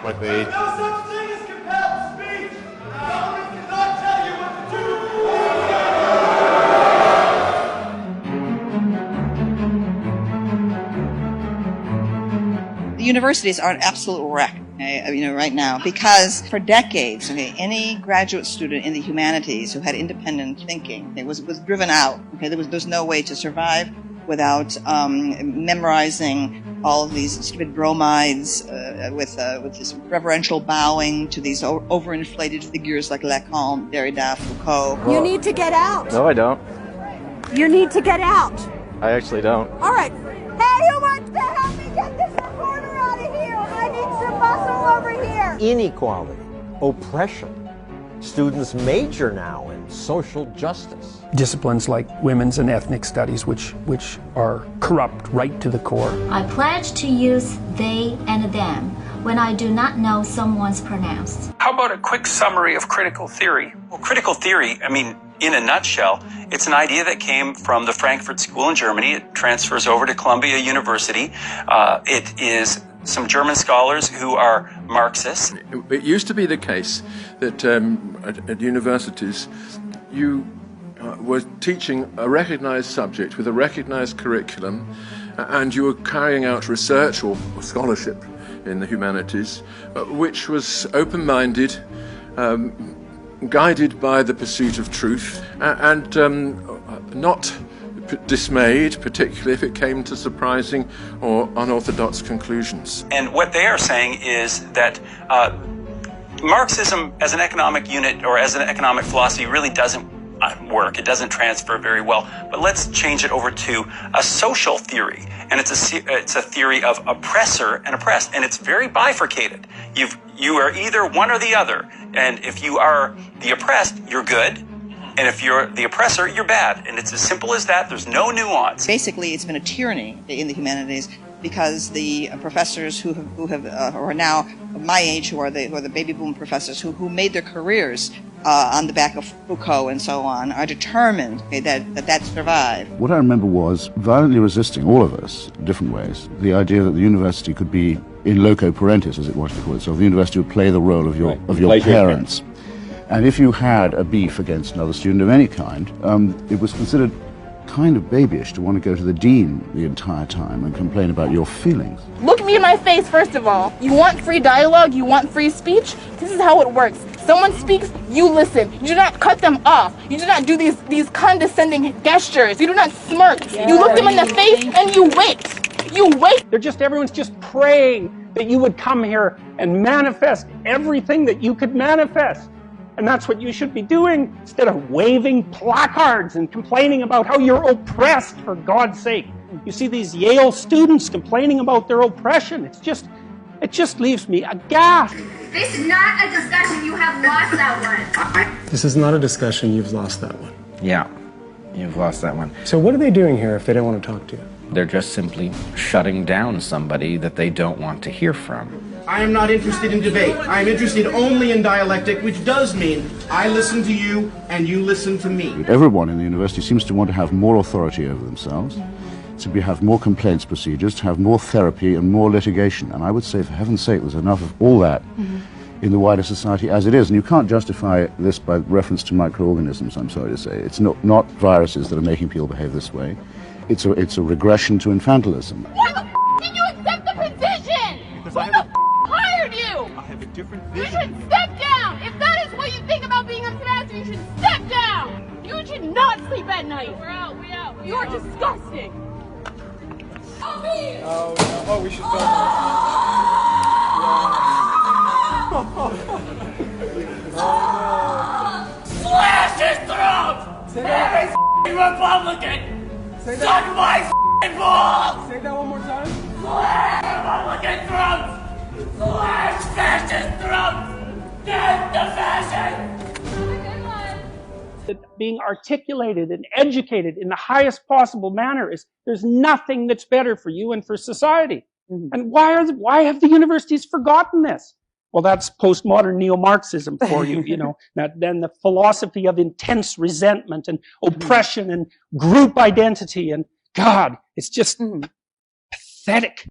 consequently, no such thing as compelled speech. Government cannot tell you what to do. The universities are an absolute wreck, right now, because for decades, any graduate student in the humanities who had independent thinking, was driven out. There was no way to survive without memorizing all of these stupid bromides with this reverential bowing to these overinflated figures like Lacan, Derrida, Foucault. You need to get out. No, I don't. You need to get out. I actually don't. All right. Hey, who wants to help me get this reporter out of here? I need some muscle over here. Inequality, oppression. Students major now in social justice. Disciplines like women's and ethnic studies, which are corrupt right to the core. I pledge to use they and them when I do not know someone's pronouns. How about a quick summary of critical theory? Well, critical theory, in a nutshell, it's an idea that came from the Frankfurt School in Germany. It transfers over to Columbia University. It is some German scholars who are Marxists. It used to be the case that at universities you were teaching a recognized subject with a recognized curriculum, and you were carrying out research or scholarship in the humanities, which was open-minded, guided by the pursuit of truth, and not dismayed, particularly if it came to surprising or unorthodox conclusions. And what they are saying is that Marxism as an economic unit or as an economic philosophy really doesn't work. It doesn't transfer very well. But let's change it over to a social theory. And it's a theory of oppressor and oppressed. And it's very bifurcated. You are either one or the other. And if you are the oppressed, you're good. And if you're the oppressor, you're bad. And it's as simple as that. There's no nuance. Basically, it's been a tyranny in the humanities because the professors who are now my age, who are the baby boom professors who made their careers on the back of Foucault and so on, are determined that survived. What I remember was violently resisting, all of us, in different ways, the idea that the university could be in loco parentis, as it wanted to call itself. The university would play the role of your parents. And if you had a beef against another student of any kind, it was considered kind of babyish to want to go to the dean the entire time and complain about your feelings. Look me in my face, first of all. You want free dialogue? You want free speech? This is how it works. Someone speaks, you listen. You do not cut them off. You do not do these condescending gestures. You do not smirk. Yeah. You look them in the face and you wait. You wait. Everyone's just praying that you would come here and manifest everything that you could manifest. And that's what you should be doing instead of waving placards and complaining about how you're oppressed, for God's sake. You see these Yale students complaining about their oppression. It just leaves me aghast. This is not a discussion. You have lost that one. This is not a discussion. You've lost that one. Yeah, you've lost that one. So what are they doing here if they don't want to talk to you? They're just simply shutting down somebody that they don't want to hear from. I am not interested in debate. I am interested only in dialectic, which does mean I listen to you and you listen to me. Everyone in the university seems to want to have more authority over themselves, to have more complaints procedures, to have more therapy and more litigation. And I would say, for heaven's sake, there's enough of all that in the wider society as it is. And you can't justify this by reference to microorganisms, I'm sorry to say. It's not viruses that are making people behave this way. It's a regression to infantilism. Why the did you accept the position? Because Who the hired you? I have a different You vision. should step down. If that is what you think about being a semester, you should step down. You should not sleep at night. We're out. You're disgusting. Oh, we should film Slash his throat! Every Republican! Suck my balls! Say that one more time. Slash Republican throats! Slash fascist throats! Death to fashion! That being articulated and educated in the highest possible manner there's nothing that's better for you and for society. And why have the universities forgotten this? Well, that's postmodern neo-Marxism for you, then the philosophy of intense resentment and oppression and group identity, and God, it's just pathetic.